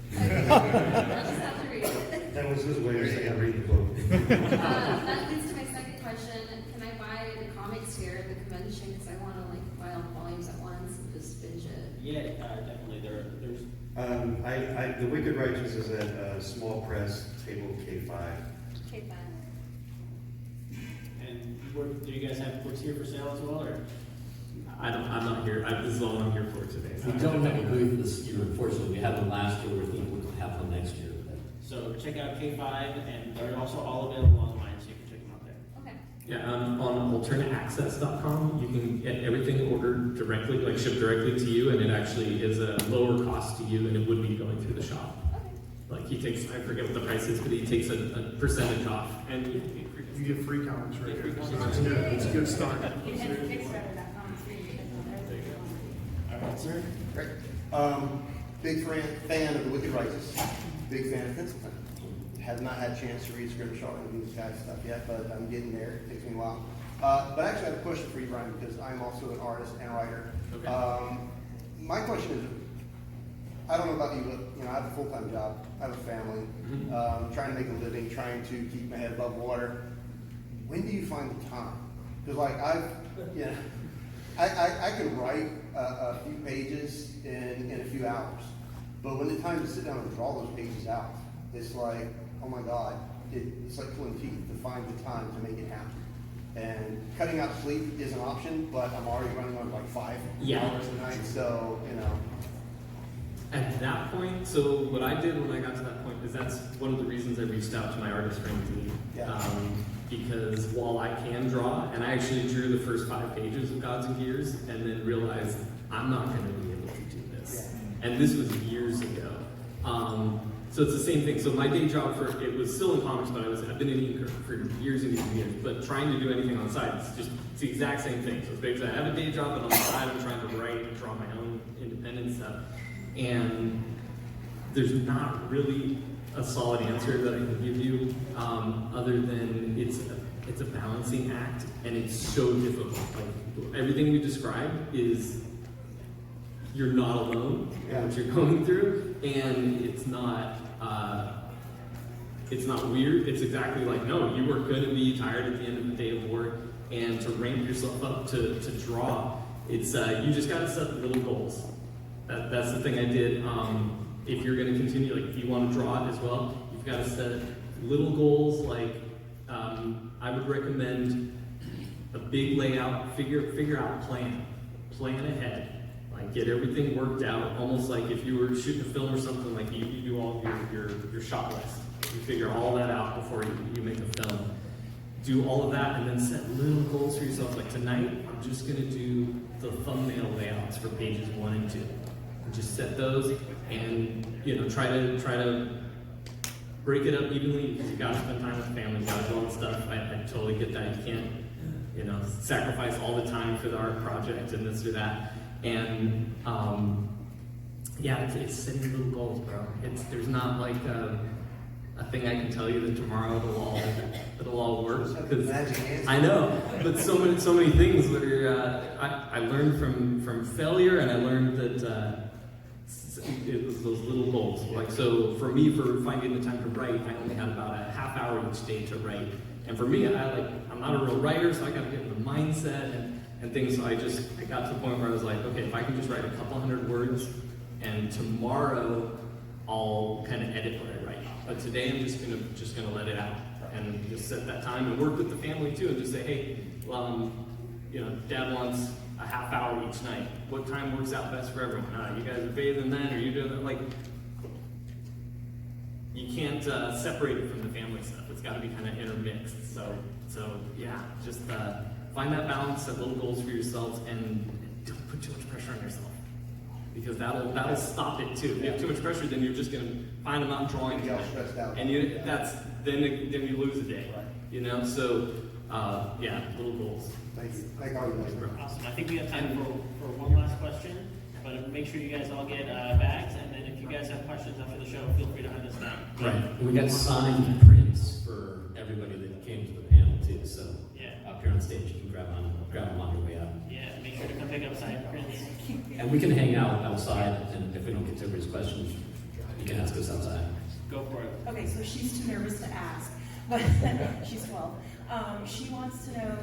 I'll just have to read it. That was his way of saying read the book. That leads to my second question. Can I buy the comics here at the convention? Because I want to buy all the volumes at once and just binge it. Yeah, definitely. There's. The Wicked Righteous is at Small Press, table K5. K5. And do you guys have books here for sale as well, or? I'm not here. This is all I'm here for today. We don't have a booth this year, unfortunately. We had one last year. We're thinking we'll have one next year. So check out K5, and they're also all available online, so you can check them out there. Okay. Yeah, on alternaaccess.com, you can get everything ordered directly, like shipped directly to you, and it actually is a lower cost to you than it would be going through the shop. Like he takes, I forget what the price is, but he takes a percentage off, and You get free comics right here. Yeah, It's a good start. All right, sir. Great. Big fan of The Wicked Righteous. Big fan of Pencil Pen. Have not had a chance to read Scrimshaw and these guys' stuff yet, but I'm getting there. It takes me a while. But actually, I have a question for you, Brian, because I'm also an artist and writer. Okay. My question is, I don't know about you, but I have a full-time job. I have a family. Trying to make a living, trying to keep my head above water. When do you find the time? Because I could write a few pages in a few hours, but when the time to sit down and draw those pages out, it's like, oh my God, it's like pulling teeth to find the time to make it happen. And cutting out sleep is an option, but I'm already running on 5 hours a night, so At that point, so what I did when I got to that point is that's one of the reasons I reached out to my artist friend Lee. Because while I can draw, and I actually drew the first 5 pages of Gods and Gears, and then realized I'm not going to be able to do this. And this was years ago. So it's the same thing. So my day job it was still in comics, but I've been in ink for years and years and years. But trying to do anything on the side, it's the exact same thing. So it's basically I have a day job, but on the side I'm trying to write and draw my own independent stuff. And there's not really a solid answer that I can give you, other than it's a balancing act, and it's so difficult. Like everything we described is you're not alone in what you're going through, and it's not weird. It's exactly like, no, you are going to be tired at the end of the day of work, and to ramp yourself up to draw, it's you just got to set little goals. That's the thing I did. If you're going to continue, if you want to draw it as well, you've got to set little goals. I would recommend a big layout. Figure out a plan ahead. Get everything worked out. Almost like if you were shooting a film or something. You do all your shot list. You figure all that out before you make a film. do all of that and then set little goals for yourself. Like tonight, I'm just gonna do the thumbnail layouts for pages 1 and 2. And just set those and, try to break it up evenly because you gotta spend time with family, you gotta do all that stuff. I totally get that. You can't, sacrifice all the time for the art project and this or that. And, it's setting little goals, bro. There's not like a thing I can tell you that tomorrow it'll all work. Because I know, but so many things that are I learned from failure, and I learned that it was those little goals. Like so, for me, for finding the time to write, I only had about a half hour each day to write. And for me, I'm not a real writer, so I got to get in the mindset and things. So I got to the point where I was like, okay, if I can just write a couple hundred words, and tomorrow I'll kind of edit what I write. But today I'm just gonna let it out and just set that time and work with the family too, and just say, hey, Dad wants a half hour each night. What time works out best for everyone? You guys are bathing then, or you doing that? Like, you can't separate it from the family stuff. It's got to be kind of intermixed. So yeah, just find that balance, set little goals for yourselves, and don't put too much pressure on yourself. Because that'll stop it too. If you have too much pressure, then you're just gonna find them out drawing tonight, and then you lose a day. So little goals. Thank you. Thank all you guys. Awesome. I think we have time for one last question, but make sure you guys all get bags, and then if you guys have questions after the show, feel free to hunt us down. Right. We got signed prints for everybody that came to the panel too. So up here on stage, you can grab them on your way out. Yeah. Make sure to come pick up signed prints. And we can hang out outside, and if we don't get to everybody's questions, you can ask us outside. Go for it. Okay, so she's too nervous to ask, but she's 12. She wants to know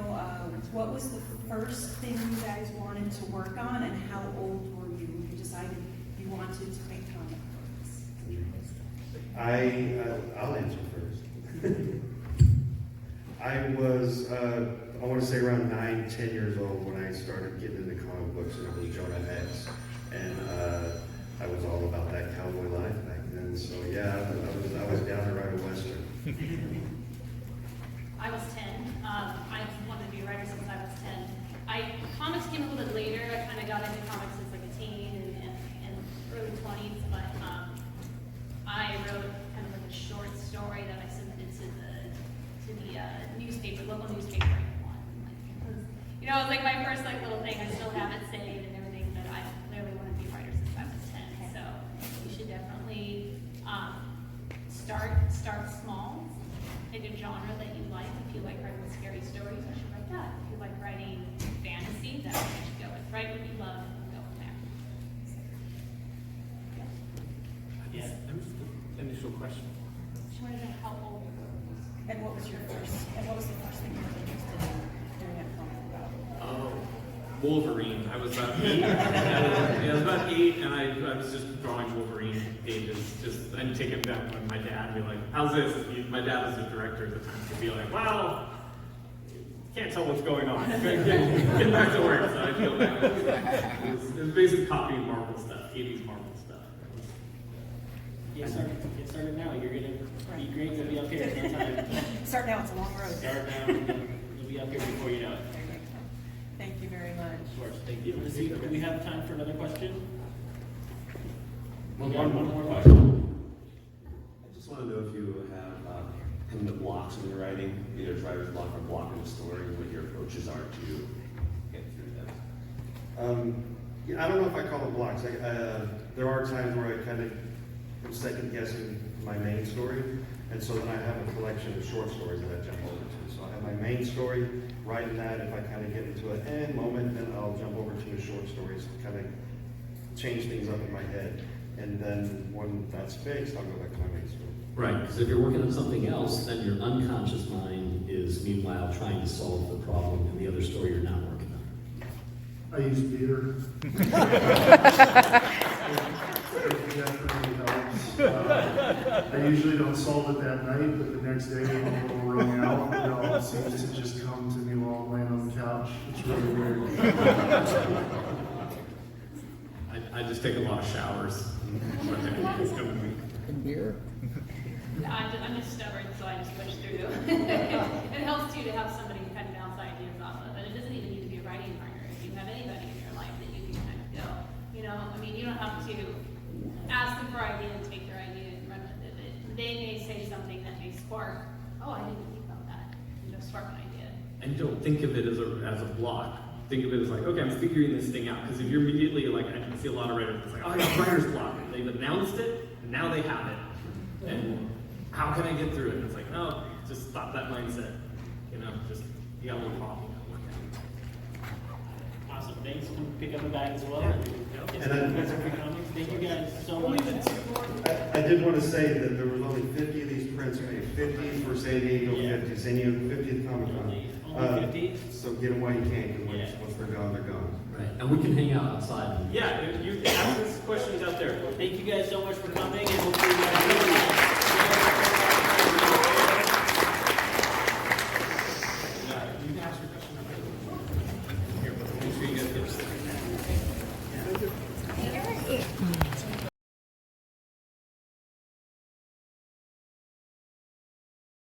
what was the first thing you guys wanted to work on, and how old were you when you decided you wanted to make comic books? I'll answer first. I was, I want to say around 9, 10 years old when I started getting into comic books, and it was Jonah Hex, and I was all about that cowboy life back then. So yeah, I was down to write a western. I was 10. I wanted to be a writer since I was 10. Comics came a little bit later. I kind of got into comics as like a teen and early 20s, but I wrote kind of like a short story that I submitted to the newspaper, local newspaper. It was like my first little thing. I still have it saved and everything, but I clearly wanted to be a writer since I was 10. So you should definitely start small. Pick a genre that you like. If you like writing scary stories, you should write that. If you like writing fantasy, that's what you should go with. Write what you love and go from there. Initial question. She wanted to know how old you were. And what was the first thing you were interested in doing a comic about? Oh, Wolverine. I was about 8. I was about 8, and I was just drawing Wolverine pages. And taking it back when my dad would be like, "How's this?" My dad was the director at the time. He'd be like, "Well, can't tell what's going on. Get back to work." So I feel bad. It was basically copying Marvel stuff, 80s Marvel stuff. Get started now. You're gonna be great. You'll be up here in no time. Start now, it's a long road. Start now. You'll be up here before you know it. Thank you very much. Of course. Thank you. Let's see. Do we have time for another question? One more question. I just want to know if you have any blocks when you're writing, either writer's block or block in the story, what your approaches are to get through them. I don't know if I call them blocks. There are times where I kind of am second guessing my main story, and so then I have a collection of short stories that I jump over to. So I have my main story, writing that. If I kind of get into an end moment, then I'll jump over to the short stories to kind of change things up in my head. And then when that's fixed, I'll go back to my main story. Right, because if you're working on something else, then your unconscious mind is meanwhile trying to solve the problem in the other story you're not working on. I use beer. It definitely helps. I usually don't solve it that night, but the next day when I'm a little wrung out, it all seems to just come to me while I'm laying on the couch. It's really weird. I just take a lot of showers. And beer. I'm just stubborn, so I just push through. It helps too to have somebody to kind of bounce ideas off of, and it doesn't even need to be a writing partner. If you have anybody in your life that you can kind of go, you know, I mean, you don't have to ask them for idea and take their idea and run with it. They may say something that may spark, oh, I didn't think about that, you know, spark an idea. And don't think of it as a block. Think of it as like, okay, I'm figuring this thing out. Because if you're immediately like, I can see a lot of writers, it's like, oh, I got writer's block. And they've announced it, and now they have it. And how can I get through it? And it's like, no, just stop that mindset. You know, just, you got one problem. Awesome, thanks. Come pick up a bag as well. Thank you guys so much. I did want to say that there was only 50 of these prints made, 50 for San Diego, 50 San Diego, 50th Comic Con. 50? So get them while you can, because once they're gone, they're gone. Right, and we can hang out outside. Yeah, you can ask us questions out there. Thank you guys so much for coming, and hopefully you guys